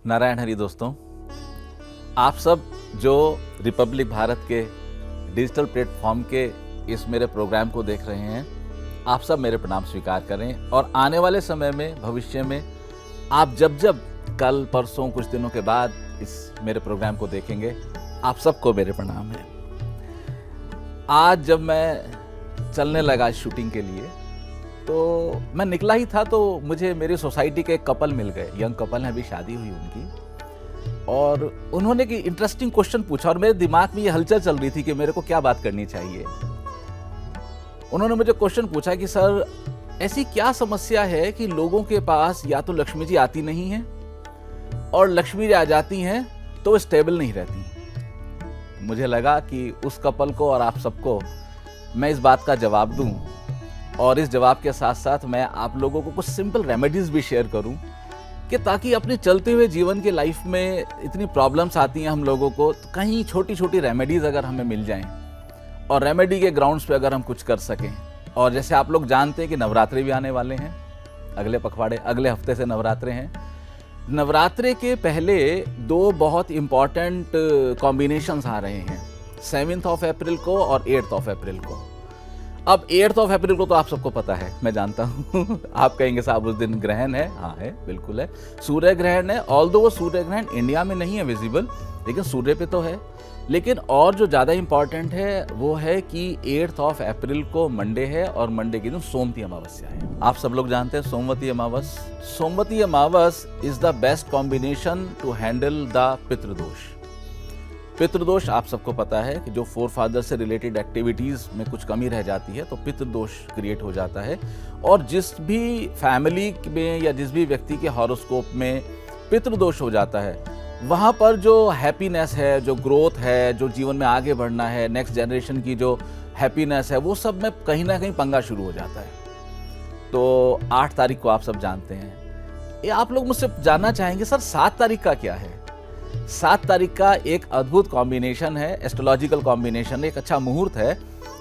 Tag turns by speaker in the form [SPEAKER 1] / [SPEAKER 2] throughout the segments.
[SPEAKER 1] नारायण हरि दोस्तों, आप सब जो रिपब्लिक भारत के डिजिटल प्लेटफॉर्म के इस मेरे प्रोग्राम को देख रहे हैं, आप सब मेरे प्रणाम स्वीकार करें। और आने वाले समय में, भविष्य में आप जब जब कल परसों कुछ दिनों के बाद इस मेरे प्रोग्राम को देखेंगे, आप सबको मेरे प्रणाम है। आज जब मैं चलने लगा शूटिंग के लिए, तो मैं निकला ही था तो मुझे मेरी सोसाइटी के एक कपल मिल गए। यंग कपल है, अभी शादी हुई उनकी, और उन्होंने एक इंटरेस्टिंग क्वेश्चन पूछा और मेरे दिमाग में ये हलचल चल रही थी कि मेरे को क्या बात करनी चाहिए। उन्होंने मुझे क्वेश्चन पूछा कि सर, ऐसी क्या समस्या है कि लोगों के पास या तो लक्ष्मी जी आती नहीं है, और लक्ष्मी जी आ जाती हैं तो वो स्टेबल नहीं रहती। मुझे लगा कि उस कपल को और आप सबको मैं इस बात का जवाब दूं, और इस जवाब के साथ साथ मैं आप लोगों को कुछ सिंपल रेमेडीज भी शेयर करूं कि ताकि अपने चलते हुए जीवन के लाइफ में इतनी प्रॉब्लम्स आती हैं हम लोगों को, तो कहीं छोटी छोटी रेमेडीज अगर हमें मिल जाएं और रेमेडी के ग्राउंड्स पे अगर हम कुछ कर सकें। और जैसे आप लोग जानते हैं कि नवरात्रे भी आने वाले हैं, अगले पखवाड़े, अगले हफ्ते से नवरात्रे हैं। नवरात्रे के पहले दो बहुत इंपॉर्टेंट कॉम्बिनेशंस आ रहे हैं, 7 अप्रैल को और 8 अप्रैल को। अब 8 अप्रैल को तो आप सबको पता है, मैं जानता हूँ आप कहेंगे साहब उस दिन ग्रहण है। हाँ है, बिल्कुल है, सूर्य ग्रहण है। ऑल्दो वो सूर्य ग्रहण इंडिया में नहीं है विजिबल, लेकिन सूर्य पे तो है। लेकिन और जो ज़्यादा इम्पॉर्टेंट है वो है कि 8 अप्रैल को मंडे है, और मंडे के दिन सोमवती अमावस्या है। आप सब लोग जानते हैं सोमवती Amavas. Somvati Amavas is the best combination to handle the Pitrudosh. पितृदोष आप सबको पता है कि जो फोरफादर से रिलेटेड एक्टिविटीज़ में कुछ कमी रह जाती है तो पितृदोष क्रिएट हो जाता है। और जिस भी फैमिली में या जिस भी व्यक्ति के हॉरोस्कोप में पितृदोष हो जाता है, वहाँ पर जो हैप्पीनेस है, जो ग्रोथ है, जो जीवन में आगे बढ़ना है, नेक्स्ट जनरेशन की जो हैप्पीनेस है, वो सब में कहीं ना कहीं पंगा शुरू हो जाता है। तो 8 तारीख को आप सब जानते हैं। ये आप लोग मुझसे जानना चाहेंगे, सर 7 तारीख का क्या है? 7 तारीख का एक अद्भुत कॉम्बिनेशन है, एस्ट्रोलॉजिकल कॉम्बिनेशन, एक अच्छा मुहूर्त है।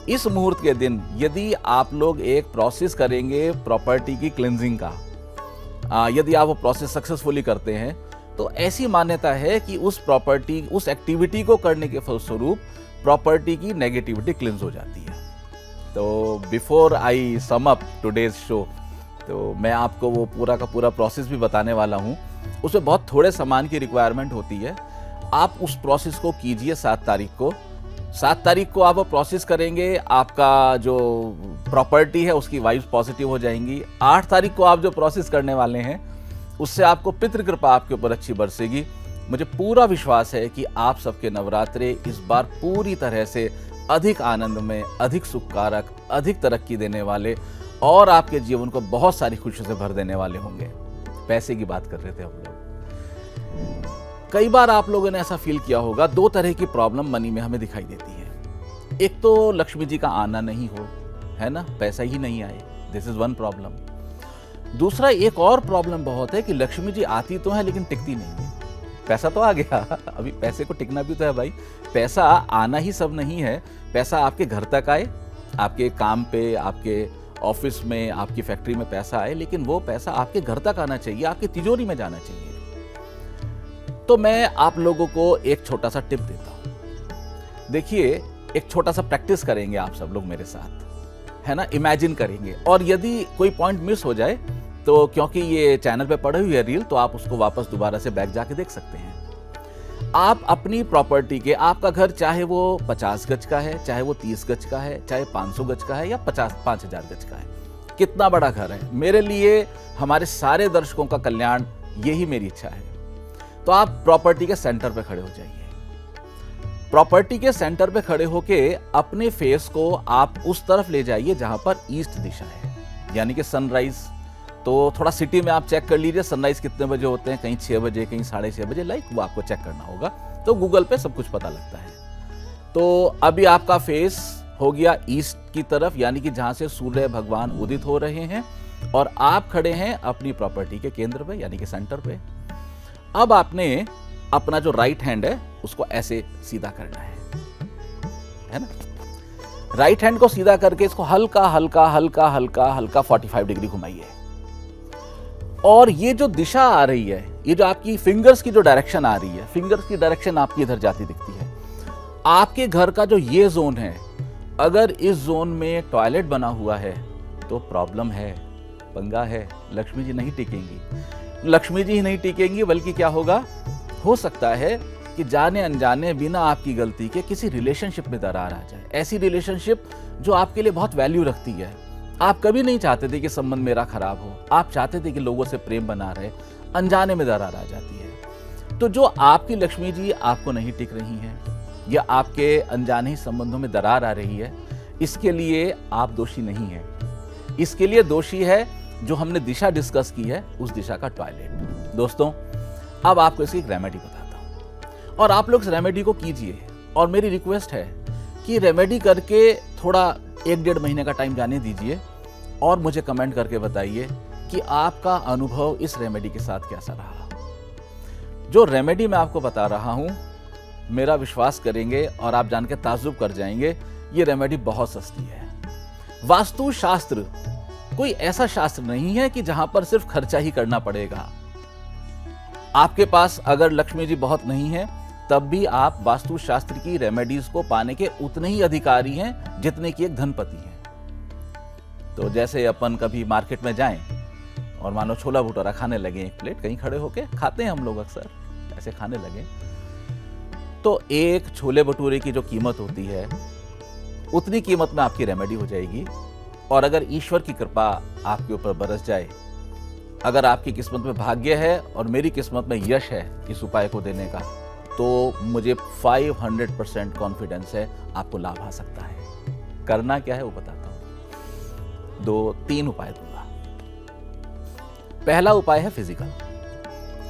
[SPEAKER 1] इस मुहूर्त के दिन यदि आप लोग एक प्रोसेस करेंगे प्रॉपर्टी की क्लिनजिंग का, यदि आप वो प्रोसेस सक्सेसफुली करते हैं, तो ऐसी मान्यता है कि उस प्रॉपर्टी, उस एक्टिविटी को करने के फलस्वरूप प्रॉपर्टी की नेगेटिविटी क्लिंज हो जाती है। तो before I sum up today's show, तो मैं आपको वो पूरा का पूरा प्रोसेस भी बताने वाला हूँ। उसमें बहुत थोड़े सामान की रिक्वायरमेंट होती है। आप उस प्रोसेस को कीजिए 7 तारीख को। 7 तारीख को आप वो प्रोसेस करेंगे, आपका जो प्रॉपर्टी है उसकी वाइब्स पॉजिटिव हो जाएंगी। 8 तारीख को आप जो प्रोसेस करने वाले हैं, उससे आपको पितृ कृपा आपके ऊपर अच्छी बरसेगी। मुझे पूरा विश्वास है कि आप सबके नवरात्रे इस बार पूरी तरह से अधिक आनंद में, अधिक सुखकारक, अधिक तरक्की देने वाले और आपके जीवन को बहुत सारी खुशियों से भर देने वाले होंगे। पैसे की बात कर रहे थे हम लोग। कई बार आप लोगों ने ऐसा फील किया होगा, 2 तरह की प्रॉब्लम मनी में हमें दिखाई देती है। एक तो लक्ष्मी जी का आना नहीं हो, है ना, पैसा ही नहीं आए, दिस इज वन प्रॉब्लम। दूसरा एक और प्रॉब्लम बहुत है कि लक्ष्मी जी आती तो है लेकिन टिकती नहीं है। पैसा तो आ गया, अभी पैसे को टिकना भी तो है भाई। पैसा आना ही सब नहीं है, पैसा आपके घर तक आए, आपके काम पे, आपके ऑफिस में, आपकी फैक्ट्री में पैसा आए, लेकिन वो पैसा आपके घर तक आना चाहिए, आपकी तिजोरी में जाना चाहिए। तो मैं आप लोगों को एक छोटा सा टिप देता हूं। देखिए, एक छोटा सा प्रैक्टिस करेंगे आप सब लोग मेरे साथ, है ना, इमेजिन करेंगे। और यदि कोई पॉइंट मिस हो जाए तो क्योंकि ये चैनल पे पड़ी हुई है रील, तो आप उसको वापस दोबारा से बैक जाके देख सकते हैं। आप अपनी प्रॉपर्टी के, आपका घर चाहे वो 50 गज का है, चाहे वो 30 गज का है, चाहे 500 गज का है या 5000 गज का है, कितना बड़ा घर है, मेरे लिए, हमारे सारे दर्शकों का कल्याण, यही मेरी इच्छा है। तो आप प्रॉपर्टी के सेंटर पे खड़े हो जाइए। प्रॉपर्टी के सेंटर पे खड़े होके अपने फेस को आप उस तरफ ले जाइए जहां पर ईस्ट दिशा है, यानी कि सनराइज। तो थोड़ा सिटी में आप चेक कर लीजिए सनराइज कितने बजे होते हैं, कहीं 6 बजे, कहीं 6:30 बजे, लाइक वो आपको चेक करना होगा, तो गूगल पे सब कुछ पता लगता है। तो अभी आपका फेस हो गया ईस्ट की तरफ, यानी कि जहां से सूर्य भगवान उदित हो रहे हैं, और आप खड़े हैं अपनी प्रॉपर्टी के केंद्र पे, यानी कि सेंटर पे। अब आपने अपना जो राइट हैंड है उसको ऐसे सीधा करना है ना। राइट हैंड को सीधा करके इसको हल्का हल्का हल्का हल्का हल्का 45 डिग्री घुमाइए। और ये जो दिशा आ रही है, ये जो आपकी फिंगर्स की जो डायरेक्शन आ रही है, फिंगर्स की डायरेक्शन आपकी इधर जाती दिखती है। आपके घर का जो ये जोन है, अगर इस जोन में टॉयलेट बना हुआ है तो प्रॉब्लम है, पंगा है, लक्ष्मी जी नहीं टिकेंगी। लक्ष्मी जी ही नहीं टिकेंगी बल्कि क्या होगा, हो सकता है कि जाने अनजाने बिना आपकी गलती के किसी रिलेशनशिप में दरार आ जाए। ऐसी रिलेशनशिप जो आपके लिए बहुत वैल्यू रखती है। आप कभी नहीं चाहते थे कि संबंध मेरा खराब हो, आप चाहते थे कि लोगों से प्रेम बना रहे, अनजाने में दरार आ जाती है। तो जो आपकी लक्ष्मी जी आपको नहीं टिक रही हैं या आपके अनजाने ही संबंधों में दरार आ रही है, इसके लिए आप दोषी नहीं हैं। इसके लिए दोषी है जो हमने दिशा डिस्कस की है, उस दिशा का टॉयलेट। दोस्तों, अब आपको इसकी एक रेमेडी बताता हूं और आप लोग इस रेमेडी को कीजिए। और मेरी रिक्वेस्ट है कि रेमेडी करके थोड़ा 1-1.5 महीने का टाइम जाने दीजिए और मुझे कमेंट करके बताइए कि आपका अनुभव इस रेमेडी के साथ कैसा रहा। जो रेमेडी मैं आपको बता रहा हूं, मेरा विश्वास करेंगे और आप जान के ताज्जुब कर जाएंगे, ये रेमेडी बहुत सस्ती है। वास्तु शास्त्र कोई ऐसा शास्त्र नहीं है कि जहां पर सिर्फ खर्चा ही करना पड़ेगा। आपके पास अगर लक्ष्मी जी बहुत नहीं है, तब भी आप वास्तु शास्त्र की रेमेडीज को पाने के उतने ही अधिकारी हैं जितने की एक धनपति हैं। तो जैसे अपन कभी मार्केट में जाएं और मानो छोला भटूरा खाने लगे, एक प्लेट कहीं खड़े होके खाते हैं हम लोग अक्सर, ऐसे खाने लगे, तो एक छोले भटूरे की जो कीमत होती है उतनी कीमत में आपकी रेमेडी हो जाएगी। और अगर ईश्वर की कृपा आपके ऊपर बरस जाए, अगर आपकी किस्मत में भाग्य है और मेरी किस्मत में यश है इस उपाय को देने का, तो मुझे 500% कॉन्फिडेंस है आपको लाभ आ सकता है। करना क्या है वो बताता हूं। 2-3 उपाय दूंगा। पहला उपाय है फिजिकल,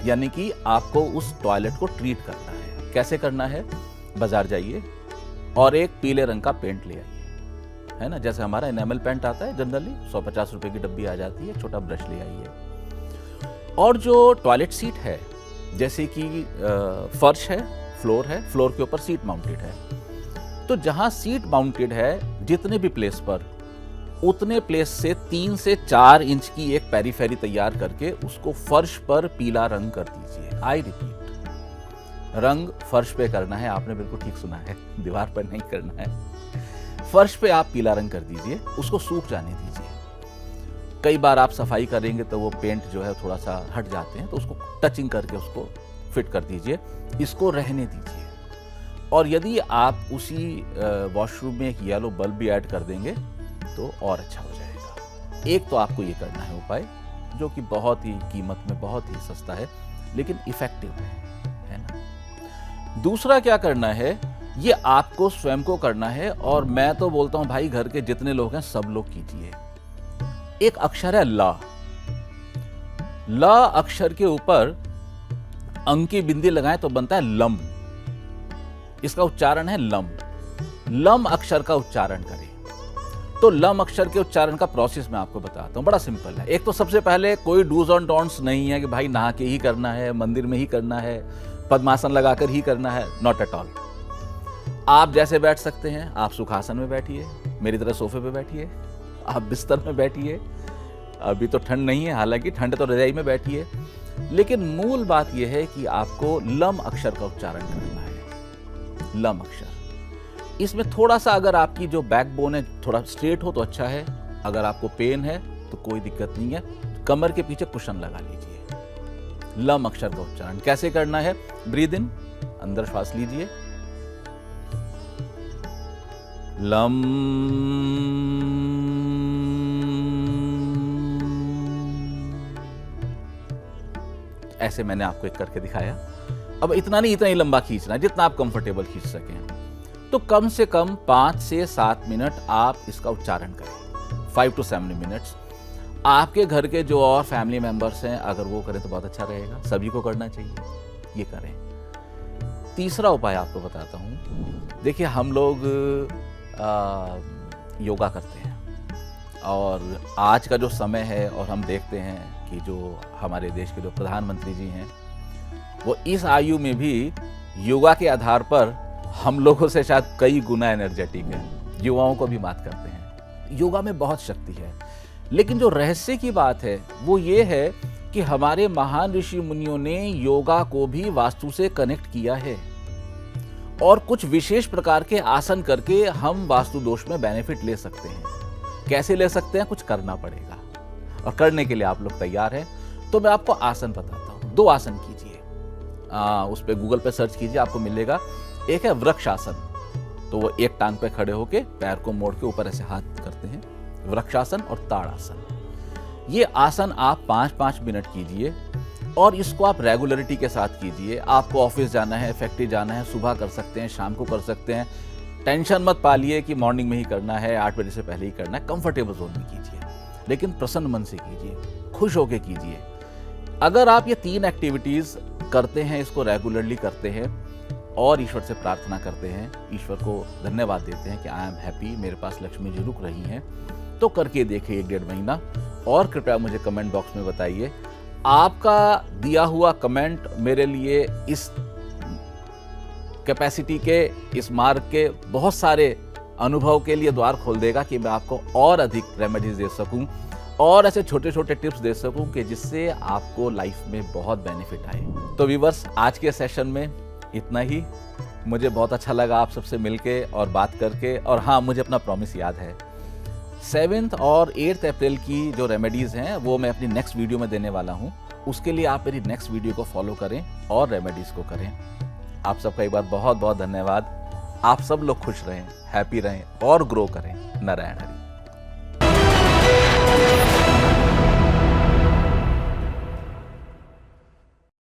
[SPEAKER 1] यानी कि आपको उस टॉयलेट को ट्रीट करना है। कैसे करना है? बाजार जाइए और एक पीले रंग का पेंट ले आइए, है ना, जैसे हमारा एनामल पेंट आता है जनरली, 150 रुपए की डब्बी आ जाती है, छोटा ब्रश ले आइए। और जो टॉयलेट सीट है, जैसे कि फर्श है, फ्लोर है, फ्लोर के ऊपर सीट माउंटेड है, तो जहां सीट माउंटेड है जितने भी प्लेस पर, उतने प्लेस से 3 से 4 इंच की एक पेरीफेरी तैयार करके उसको फर्श पर पीला रंग कर दीजिए। आई रिपीट, रंग फर्श पे करना है। आपने बिल्कुल ठीक सुना है, दीवार पर नहीं करना है। फर्श पे आप पीला रंग कर दीजिए, उसको सूख जाने दीजिए। कई बार आप सफाई करेंगे तो वो पेंट जो है थोड़ा सा हट जाते हैं, तो उसको टचिंग करके उसको फिट कर दीजिए, इसको रहने दीजिए। और यदि आप उसी वॉशरूम में एक येलो बल्ब भी ऐड कर देंगे तो और अच्छा हो जाएगा। एक तो आपको ये करना है उपाय, जो कि बहुत ही कीमत में बहुत ही सस्ता है लेकिन इफेक्टिव है ना। दूसरा क्या करना है, ये आपको स्वयं को करना है, और मैं तो बोलता हूं भाई घर के जितने लोग हैं सब लोग कीजिए। एक अक्षर है ला। ला अक्षर के ऊपर अंक की बिंदी लगाएं तो बनता है लम। इसका उच्चारण है लम। लम अक्षर का उच्चारण करें। तो लम अक्षर के उच्चारण का प्रोसेस मैं आपको बताता हूं, बड़ा सिंपल है। एक तो सबसे पहले कोई डूज और डोंट्स नहीं है कि भाई नहा के ही करना है, मंदिर में ही करना है, पद्मासन लगाकर ही करना है, नॉट एट ऑल। आप जैसे बैठ सकते हैं, आप सुखासन में बैठिए, मेरी तरह सोफे पे बैठिए, आप बिस्तर में बैठिए। अभी तो ठंड नहीं है, हालांकि ठंड तो रजाई में बैठिए, लेकिन मूल बात यह है कि आपको लम अक्षर का उच्चारण करना है। लम अक्षर, इसमें थोड़ा सा अगर आपकी जो बैकबोन है थोड़ा स्ट्रेट हो तो अच्छा है। अगर आपको पेन है तो कोई दिक्कत नहीं है, कमर के पीछे कुशन लगा लीजिए। लम अक्षर का उच्चारण कैसे करना है? ब्रीद इन, अंदर श्वास लीजिए, लम, ऐसे मैंने आपको एक करके दिखाया। अब इतना नहीं, इतना ही लंबा खींचना है जितना आप कंफर्टेबल खींच सकें। तो कम से कम 5 से 7 मिनट आप इसका उच्चारण करें, 5 to 7 मिनट्स। आपके घर के जो और फैमिली मेंबर्स हैं, अगर वो करें तो बहुत अच्छा रहेगा, सभी को करना चाहिए, ये करें। तीसरा उपाय आपको बताता हूँ। देखिए, हम लोग योगा करते हैं और आज का जो समय है, और हम देखते हैं कि जो हमारे देश के जो प्रधानमंत्री जी हैं, वो इस आयु में भी योगा के आधार पर हम लोगों से शायद कई गुना एनर्जेटिक है, युवाओं को भी मात करते हैं। योगा में बहुत शक्ति है, लेकिन जो रहस्य की बात है वो ये है कि हमारे महान ऋषि मुनियों ने योगा को भी वास्तु से कनेक्ट किया है और कुछ विशेष प्रकार के आसन करके हम वास्तु दोष में बेनिफिट ले सकते हैं। कैसे ले सकते हैं? कुछ करना पड़ेगा और करने के लिए आप लोग तैयार हैं। तो मैं आपको आसन बताता हूँ। 2 आसन कीजिए, उस पर गूगल पे सर्च कीजिए, आपको मिलेगा। एक है वृक्ष आसन, तो वो एक टांग पे खड़े होके पैर को मोड़ के ऊपर ऐसे हाथ करते हैं, वृक्षासन और ताड़ासन। ये आसन आप 5-5 मिनट कीजिए और इसको आप रेगुलरिटी के साथ कीजिए। आपको ऑफिस जाना है, फैक्ट्री जाना है, सुबह कर सकते हैं, शाम को कर सकते हैं। टेंशन मत पालिए कि मॉर्निंग में ही करना है, 8 बजे से पहले ही करना है। कंफर्टेबल जोन में कीजिए, लेकिन प्रसन्न मन से कीजिए, खुश होकर कीजिए। अगर आप ये 3 एक्टिविटीज करते हैं, इसको रेगुलरली करते हैं और ईश्वर से प्रार्थना करते हैं, ईश्वर को धन्यवाद देते हैं कि आई एम हैप्पी, मेरे पास लक्ष्मी जी रुक रही हैं, तो करके देखिए 1-1.5 महीना। और कृपया मुझे कमेंट बॉक्स में बताइए। आपका दिया हुआ कमेंट मेरे लिए इस कैपेसिटी के, इस मार्ग के बहुत सारे अनुभव के लिए द्वार खोल देगा कि मैं आपको और अधिक रेमेडीज दे सकूं और ऐसे छोटे छोटे टिप्स दे सकूं कि जिससे आपको लाइफ में बहुत बेनिफिट आए। तो व्यूअर्स, आज के सेशन में इतना ही। मुझे बहुत अच्छा लगा आप सबसे मिलके और बात करके। और हाँ, मुझे अपना प्रॉमिस याद है, 7 और 8 अप्रैल की जो रेमेडीज़ हैं वो मैं अपनी नेक्स्ट वीडियो में देने वाला हूँ। उसके लिए आप मेरी नेक्स्ट वीडियो को फॉलो करें और रेमेडीज़ को करें। आप सबका एक बार बहुत बहुत धन्यवाद। आप सब लोग खुश रहें, हैप्पी रहें और ग्रो करें। नारायण।